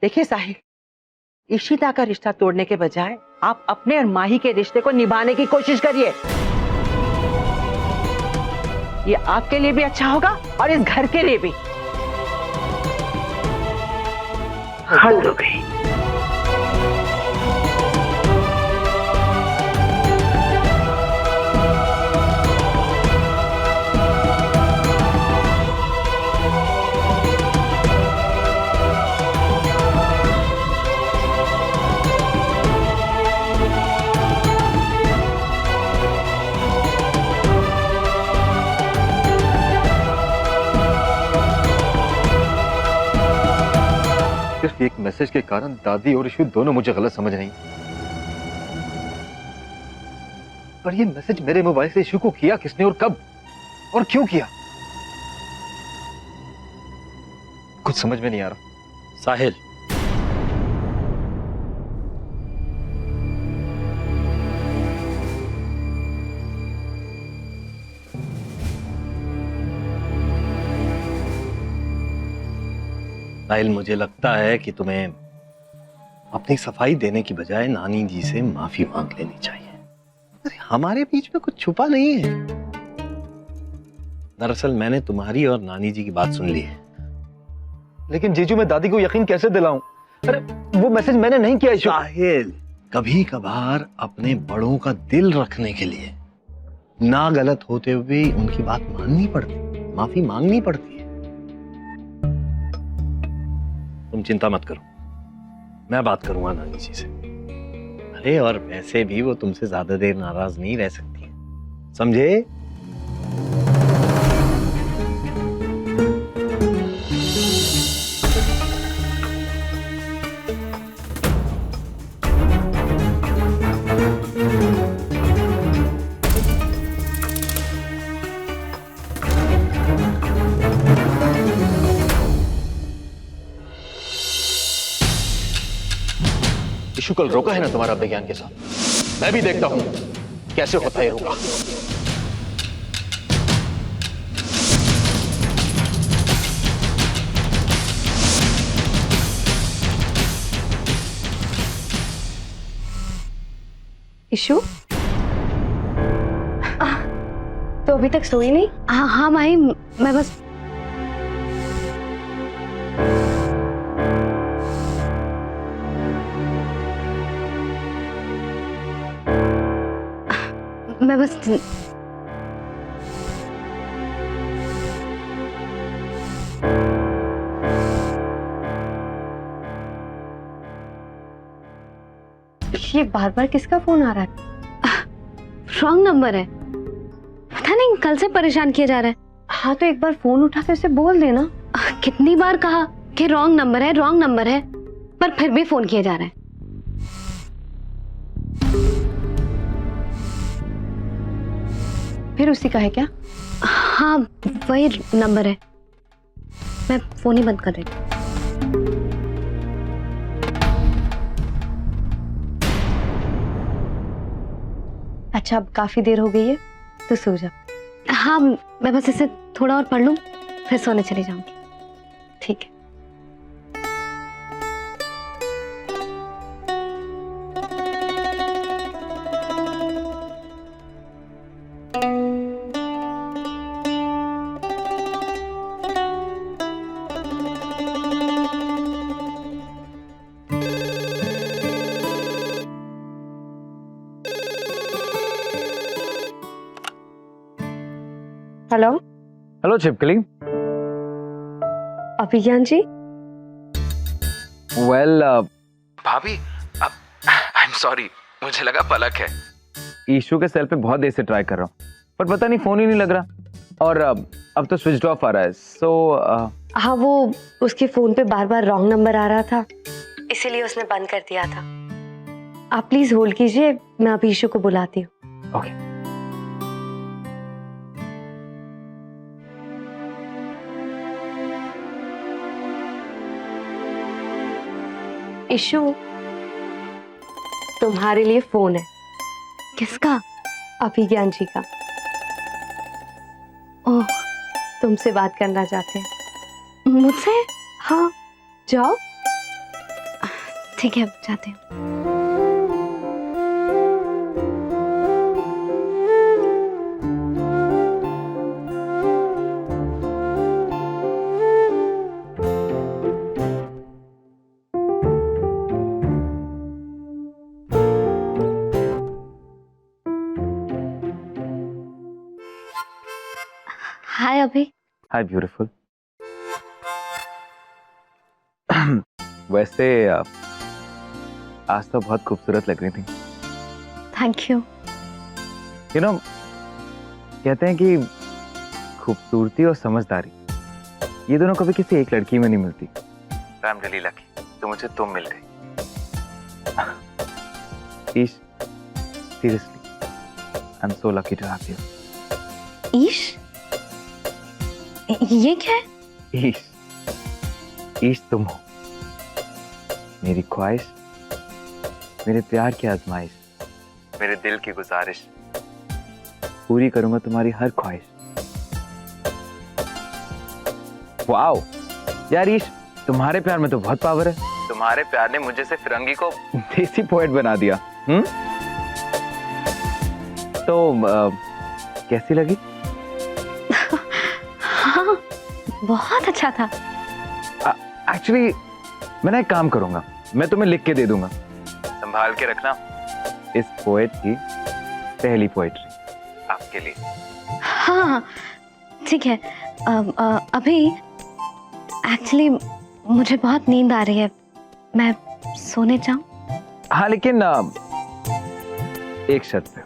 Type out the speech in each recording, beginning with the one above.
देखिए साहिल, इशिता का रिश्ता तोड़ने के बजाय आप अपने और माही के रिश्ते को निभाने की कोशिश करिए। ये आपके लिए भी अच्छा होगा और इस घर के लिए भी। हद हो गई। सिर्फ एक मैसेज के कारण दादी और इशू दोनों मुझे गलत समझ रही। पर ये मैसेज मेरे मोबाइल से इशू को किया किसने और कब और क्यों किया, कुछ समझ में नहीं आ रहा। साहिल, साहिल, मुझे लगता है कि तुम्हें अपनी सफाई देने की बजाय नानी जी से माफी मांग लेनी चाहिए। अरे हमारे बीच में कुछ छुपा नहीं है। दरअसल मैंने तुम्हारी और नानी जी की बात सुन ली है। लेकिन जीजू, मैं दादी को यकीन कैसे दिलाऊं? अरे वो मैसेज मैंने नहीं किया इशू। साहिल, कभी कभार अपने बड़ों का दिल रखने के लिए ना गलत होते हुए उनकी बात माननी पड़ती, माफी मांगनी पड़ती है। तुम चिंता मत करो, मैं बात करूंगा नानी जी से। अरे और वैसे भी वो तुमसे ज्यादा देर नाराज नहीं रह सकती है, समझे? इशू कल रोका है ना तुम्हारा विज्ञान के साथ, मैं भी देखता हूं कैसे होता है रोका। इशू तो अभी तक सोई नहीं? हाँ हाँ माही, मैं बस ये बार बार किसका फोन आ रहा है? रॉन्ग नंबर है, पता नहीं कल से परेशान किया जा रहा है। हाँ तो एक बार फोन उठा के उसे बोल देना। कितनी बार कहा कि रॉन्ग नंबर है, रॉन्ग नंबर है, पर फिर भी फोन किया जा रहा है। फिर उसी का है क्या? हाँ वही नंबर है, मैं फोन ही बंद कर रही हूँ। अच्छा, अब काफी देर हो गई है तो सो जा। हाँ मैं बस इसे थोड़ा और पढ़ लूँ फिर सोने चली जाऊंगी। ठीक है। हेलो हेलो छिपकली। अभिज्ञान जी। वेल भाभी, आई एम सॉरी, मुझे लगा पलक है। ईशू के सेल पे बहुत देर से ट्राई कर रहा हूँ पर पता नहीं फोन ही नहीं लग रहा, और अब तो स्विच ऑफ आ रहा है। सो हाँ, वो उसके फोन पे बार बार रॉन्ग नंबर आ रहा था, इसीलिए उसने बंद कर दिया था। आप प्लीज होल्ड कीजिए, मैं अभी ईशू को बुलाती हूँ। ओके। इशू, तुम्हारे लिए फोन है। किसका? अभिज्ञान जी का। ओह, तुमसे बात करना चाहते हैं। मुझसे? हाँ, जाओ। ठीक है, जाते हैं। हाय अभी। हाय ब्यूटीफुल। वैसे आज तो बहुत खूबसूरत लग रही थी। Thank you. यू नो, कहते हैं कि खूबसूरती और समझदारी ये दोनों कभी किसी एक लड़की में नहीं मिलती। आई एम रियली लकी, तो मुझे तुम मिल गई। Ish, seriously I am so lucky to have you. Ish? ये क्या है? ईश, ईश तुम हो। मेरी ख्वाहिश, मेरे प्यार की आजमाइश, मेरे दिल की गुजारिश, पूरी करूंगा तुम्हारी हर ख्वाहिश। वाओ यार ईश, तुम्हारे प्यार में तो बहुत पावर है। तुम्हारे प्यार ने मुझे से फिरंगी को देसी पोएट बना दिया। तो कैसी लगी? हाँ, बहुत अच्छा था। एक्चुअली मैं ना एक काम करूंगा, मैं तुम्हें लिख के दे दूंगा, संभाल के रखना। इस पोएट की पहली पोएट्री आपके लिए। हाँ ठीक है। अभी एक्चुअली मुझे बहुत नींद आ रही है, मैं सोने जाऊं? हाँ लेकिन एक शर्त पे,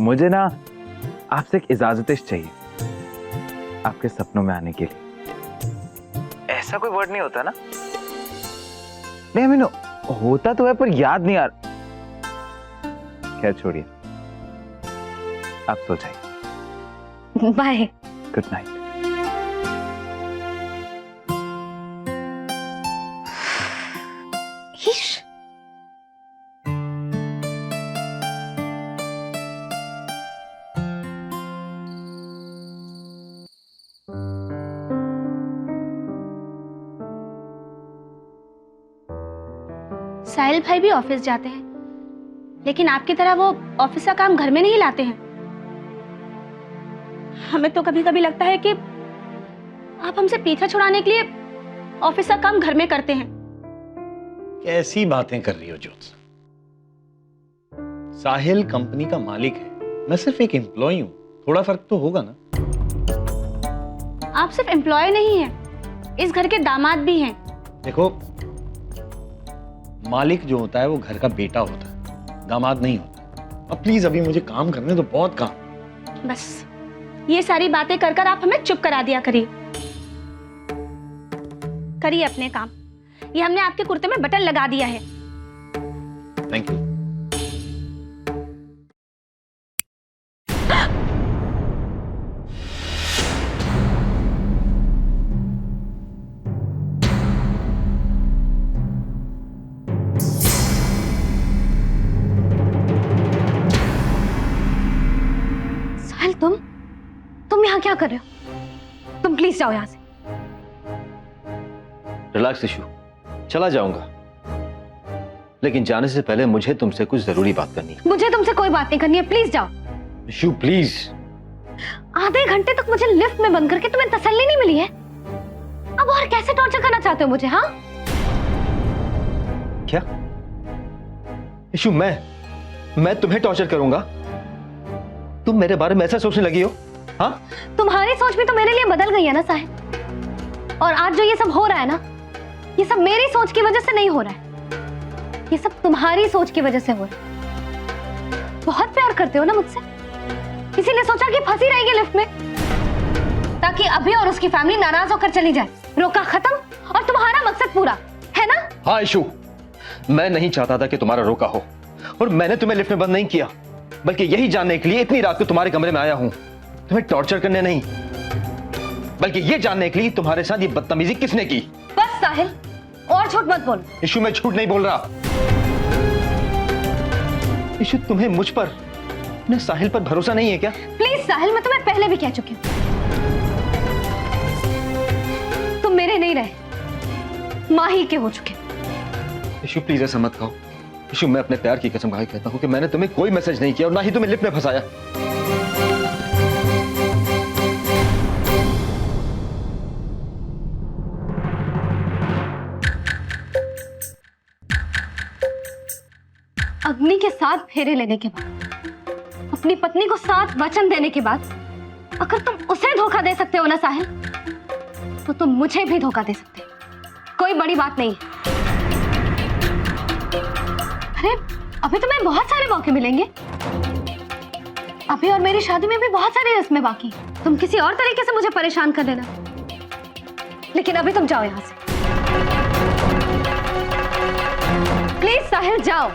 मुझे ना आपसे एक इजाजतिश चाहिए आपके सपनों में आने के लिए। ऐसा कोई वर्ड नहीं होता ना? नहीं मीनो, होता तो है पर याद नहीं यार। खैर छोड़िए, आप सो जाइए। Bye. Good night. Ish, Sahil भाई भी ऑफिस जाते हैं, लेकिन आपकी तरह वो ऑफिस का काम घर में नहीं लाते हैं। हमें तो कभी कभी लगता है कि आप हमसे पीछा छुड़ाने के लिए ऑफिस का काम घर में करते हैं। कैसी बातें कर रही हो ज्योत्सना? साहिल कंपनी का मालिक है, मैं सिर्फ एक एम्प्लॉय हूं। थोड़ा फर्क तो होगा ना। आप सिर्फ एम्प्लॉय नहीं हैं, इस घर के दामाद भी हैं। देखो, मालिक जो होता है वो घर का बेटा होता है, दामाद नहीं होता। अब प्लीज अभी मुझे काम करने तो, बहुत काम। बस ये सारी बातें कर कर आप हमें चुप करा दिया करिए। करिए अपने काम। ये हमने आपके कुर्ते में बटन लगा दिया है। Thank you. साहिल तुम यहाँ क्या कर रहे हो? तुम प्लीज जाओ यहाँ से। रिलैक्स इशू, चला जाऊंगा, लेकिन जाने से पहले मुझे तुमसे कुछ जरूरी बात करनी है। मुझे तुमसे कोई बात नहीं करनी है, प्लीज जाओ। Issue please. आधे घंटे तक मुझे लिफ्ट में बंद करके तुम्हें तसल्ली नहीं मिली है? अब और कैसे टॉर्चर करना चाहते हो मुझे? हाँ क्या इशू, मैं तुम्हें टॉर्चर करूंगा? तुम मेरे बारे में ऐसा सोचने लगी हो? हाँ, तुम्हारी सोच भी तो मेरे लिए बदल गई है ना साहिल। और आज जो ये सब हो रहा है ना, ये सब मेरी सोच की वजह से नहीं हो रहा है, ये सब तुम्हारी सोच की वजह से हो रहा है। बहुत प्यार करते हो ना मुझसे, इसीलिए सोचा कि फंसी रहेगी लिफ्ट में, ताकि अभी और उसकी फैमिली नाराज होकर चली जाए। रोका खत्म और तुम्हारा मकसद पूरा, है ना? हाँ इशू, मैं नहीं चाहता था कि तुम्हारा रोका हो, और मैंने तुम्हें लिफ्ट में बंद नहीं किया, बल्कि यही जानने के लिए इतनी रात को तुम्हारे कमरे में आया हूं। तुम्हें टॉर्चर करने नहीं, बल्कि ये जानने के लिए तुम्हारे साथ ये बदतमीजी किसने की। बस साहिल, और झूठ मत बोल। इशू, मैं झूठ नहीं बोल रहा। इशू, तुम्हें मुझ पर, अपने साहिल पर भरोसा नहीं है क्या? प्लीज साहिल, मैं तुम्हें पहले भी कह चुकी हूँ, तुम मेरे नहीं रहे, माही के हो चुके। इशू प्लीज ऐसा मत कहो। इशू, मैं अपने प्यार की कसम खाई कहता हूँ कि मैंने तुम्हें कोई मैसेज नहीं किया और ना ही तुम्हें लिफ्ट में फंसाया। अग्नि के साथ फेरे लेने के बाद, अपनी पत्नी को साथ वचन देने के बाद, अगर तुम उसे धोखा दे सकते हो ना साहिल, तो तुम मुझे भी धोखा दे सकते हो। कोई बड़ी बात नहीं है। अरे अभी तुम्हें बहुत सारे मौके मिलेंगे। अभी और मेरी शादी में भी बहुत सारी रस्में बाकी हैं। तुम किसी और तरीके से मुझे परेशान कर देना, लेकिन अभी तुम जाओ यहां से। प्लीज साहिल जाओ।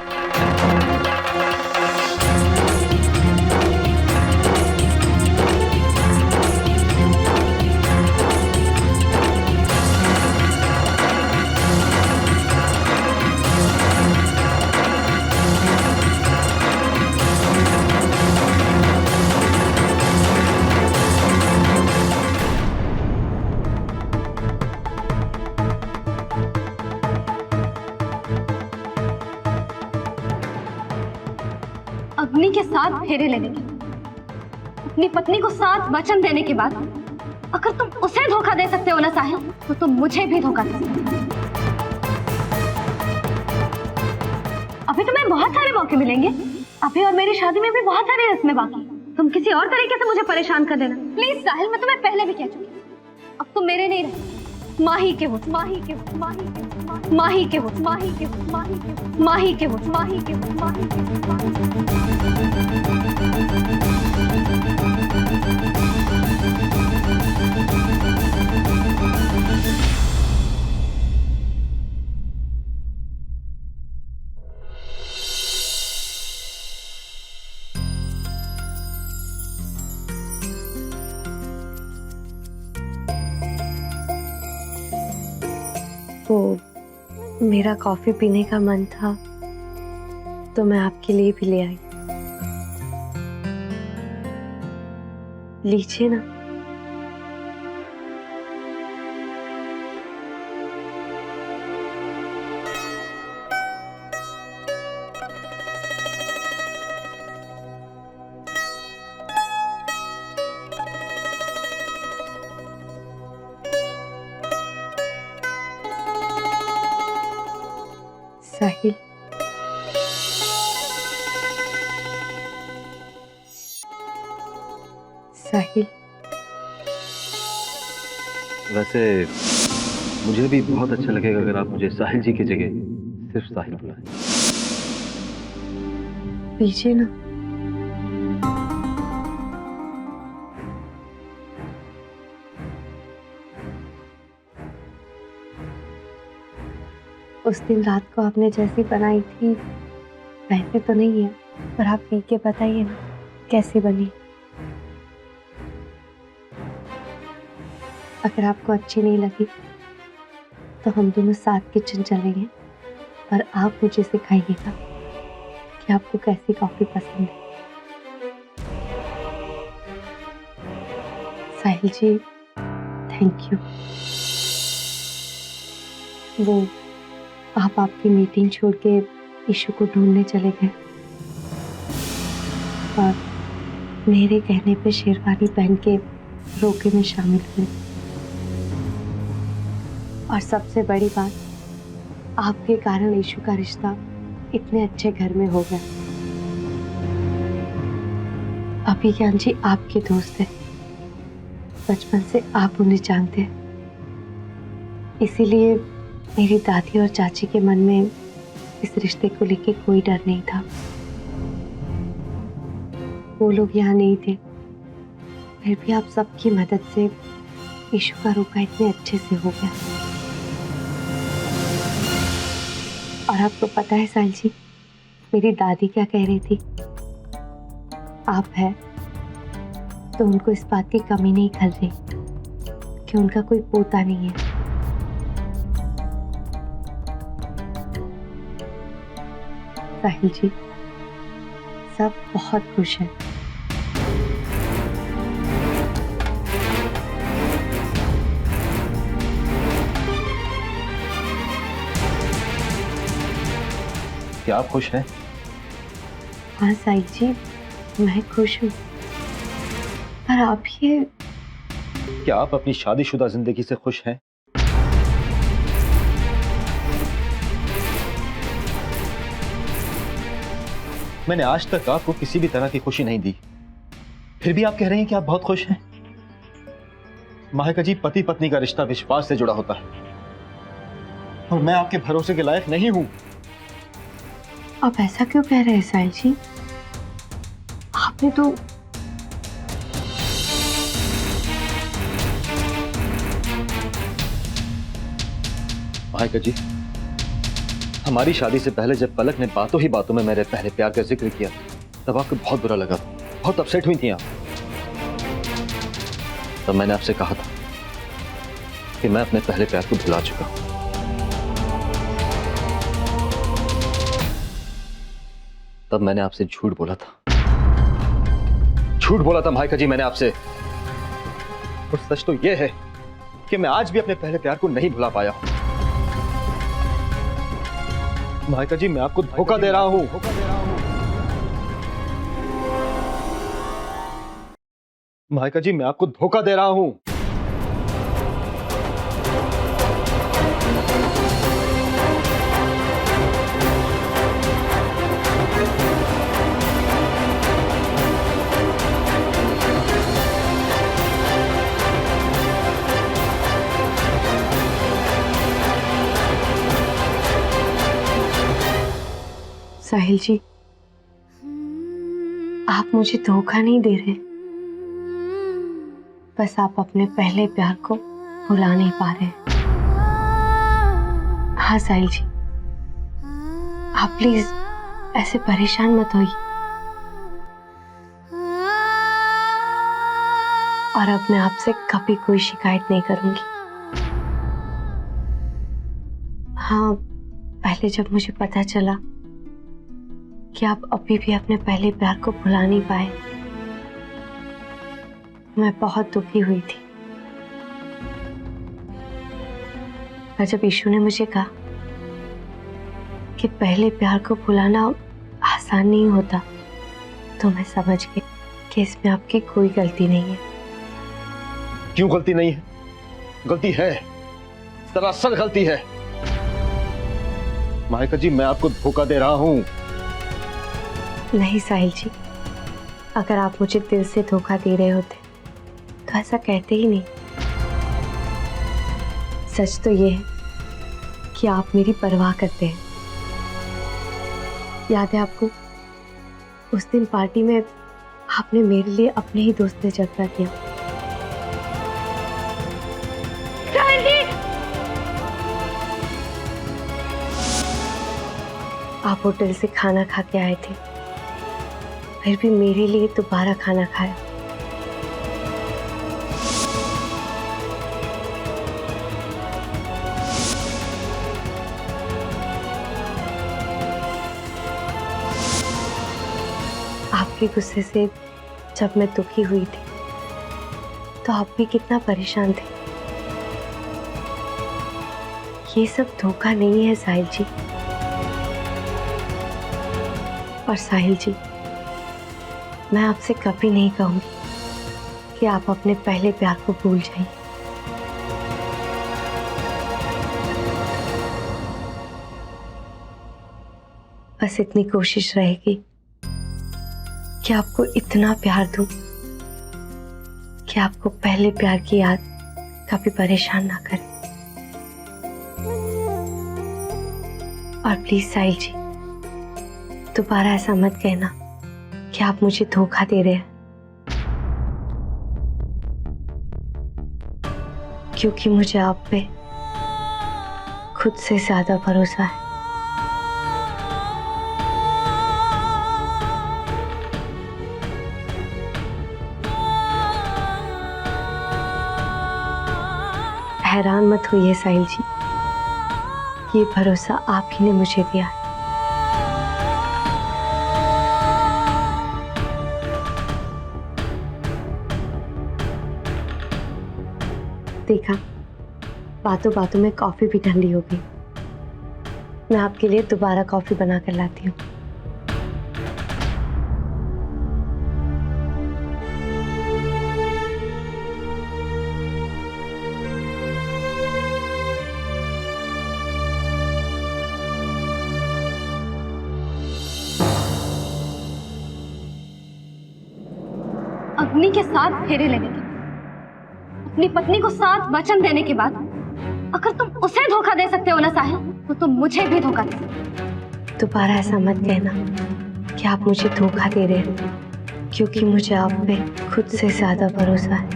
अग्नि के साथ फेरे लेने के बाद, अपनी पत्नी को साथ वचन देने के बाद, अगर तुम उसे धोखा दे सकते हो ना साहिल, तो तुम मुझे भी धोखा दे सकते हो। अभी तुम्हें बहुत सारे मौके मिलेंगे। अभी और मेरी शादी में भी बहुत सारी रस्में बाकी हैं। तुम किसी और तरीके से मुझे परेशान कर देना। प्लीज साहिल, मैं तुम्हें पहले भी कह चुकी हूँ, अब तुम मेरे नहीं रहे, माही के हो, माही के हो, माही के हो, माही के हो, माही के हो, माही के हो, माही के हो, माही के हो, माही के तो मेरा कॉफी पीने का मन था, तो मैं आपके लिए भी ले आई। लीजिए ना। साहिल, साहिल, वैसे मुझे भी बहुत अच्छा लगेगा अगर आप मुझे साहिल जी की जगह सिर्फ साहिल बुलाएं। पीछे ना। उस दिन रात को आपने जैसी बनाई थी वैसे तो नहीं है, पर आप पी के बताइए ना कैसी बनी। अगर आपको अच्छी नहीं लगी तो हम दोनों साथ किचन चलेंगे, पर आप मुझे सिखाइएगा कि आपको कैसी कॉफी पसंद है। साहिल जी, थैंक यू। वो आप आपकी मीटिंग छोड़ के इशू को ढूंढने चले गए और मेरे कहने पे शेरवानी पहन के रोके में शामिल हुए। और सबसे बड़ी बात, आपके कारण इशू का रिश्ता इतने अच्छे घर में हो गया। अभिज्ञान जी आपके दोस्त हैं, बचपन से आप उन्हें जानते हैं, इसीलिए मेरी दादी और चाची के मन में इस रिश्ते को लेके कोई डर नहीं था। वो लोग यहाँ नहीं थे, फिर भी आप सबकी मदद से इशू का रोका इतने अच्छे से हो गया। और आपको पता है साहिल जी, मेरी दादी क्या कह रही थी? आप है तो उनको इस बात की कमी नहीं खल रही कि उनका कोई पोता नहीं है। साहिल जी, सब बहुत खुश हैं। क्या आप खुश हैं? हाँ साहिल जी, मैं खुश हूँ। पर आप ये क्या आप अपनी शादीशुदा जिंदगी से खुश हैं? मैंने आज तक आपको किसी भी तरह की खुशी नहीं दी, फिर भी आप कह रहे हैं कि आप बहुत खुश हैं। महाका जी, पति पत्नी का रिश्ता विश्वास से जुड़ा होता है और मैं आपके भरोसे के लायक नहीं हूं। आप ऐसा क्यों कह रहे हैं साहिल जी? आपने तो महाका जी, हमारी शादी से पहले जब पलक ने बातों ही बातों में मेरे पहले प्यार का जिक्र किया, तब आपको बहुत बुरा लगा, बहुत अपसेट हुई थी आप। तब मैंने आपसे कहा था कि मैं अपने पहले प्यार को भुला चुका हूं। तब मैंने आपसे झूठ बोला था, झूठ बोला था महाका जी मैंने आपसे। और सच तो यह है कि मैं आज भी अपने पहले प्यार को नहीं भुला पाया हूं। महाका जी, मैं आपको धोखा दे रहा हूं। महाका जी, मैं आपको धोखा दे रहा हूं। साहिल जी, आप मुझे धोखा नहीं दे रहे, बस आप अपने पहले प्यार को भुला नहीं पा रहे। हाँ साहिल जी, आप प्लीज ऐसे परेशान मत होइए। और अब मैं आपसे कभी कोई शिकायत नहीं करूंगी। हाँ, पहले जब मुझे पता चला कि आप अभी भी अपने पहले प्यार को भुला नहीं पाए, मैं बहुत दुखी हुई थी। पर जब ईशु ने मुझे कहा कि पहले प्यार को भुलाना आसान नहीं होता, तो मैं समझ गई कि इसमें आपकी कोई गलती नहीं है। क्यों गलती नहीं है? गलती है, सरासर गलती है। महाका जी, मैं आपको धोखा दे रहा हूं। नहीं साहिल जी, अगर आप मुझे दिल से धोखा दे रहे होते तो ऐसा कहते ही नहीं। सच तो ये है कि आप मेरी परवाह करते हैं। याद है आपको, उस दिन पार्टी में आपने मेरे लिए अपने ही दोस्त से झगड़ा किया। आप होटल से खाना खा के आए थे, फिर भी मेरे लिए दोबारा खाना खाया। आपके गुस्से से जब मैं दुखी हुई थी, तो आप भी कितना परेशान थे। ये सब धोखा नहीं है साहिल जी। और साहिल जी, मैं आपसे कभी नहीं कहूंगी कि आप अपने पहले प्यार को भूल जाइए। बस इतनी कोशिश रहेगी कि आपको इतना प्यार दूं कि आपको पहले प्यार की याद कभी परेशान ना करे। और प्लीज साहिल जी, दोबारा ऐसा मत कहना कि आप मुझे धोखा दे रहे हैं, क्योंकि मुझे आप पे खुद से ज्यादा भरोसा है। हैरान मत होइए साहिल जी, ये भरोसा आप ही ने मुझे दिया है। देखा, बातों बातों में कॉफी भी ठंडी हो गई। मैं आपके लिए दोबारा कॉफी बना कर लाती हूँ। अग्नि के साथ फेरे लेने के बाद, अपनी पत्नी को 7 वचन देने के बाद, अगर तुम उसे धोखा दे सकते हो ना साहिल, तो तुम मुझे भी धोखा दे सकते हो। दोबारा ऐसा मत कहना कि आप मुझे धोखा दे रहे हैं, क्योंकि मुझे आप पे खुद से ज्यादा भरोसा है।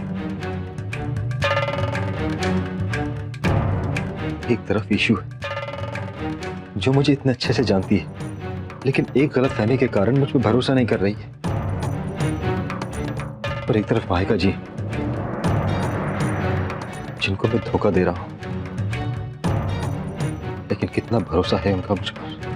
एक तरफ ईशू है जो मुझे इतने अच्छे से जानती है, लेकिन एक गलतफहमी के कारण मुझ पर भरोसा नहीं कर रही है, और एक तरफ माहिका जी जिनको मैं धोखा दे रहा हूं, लेकिन कितना भरोसा है उनका मुझ पर।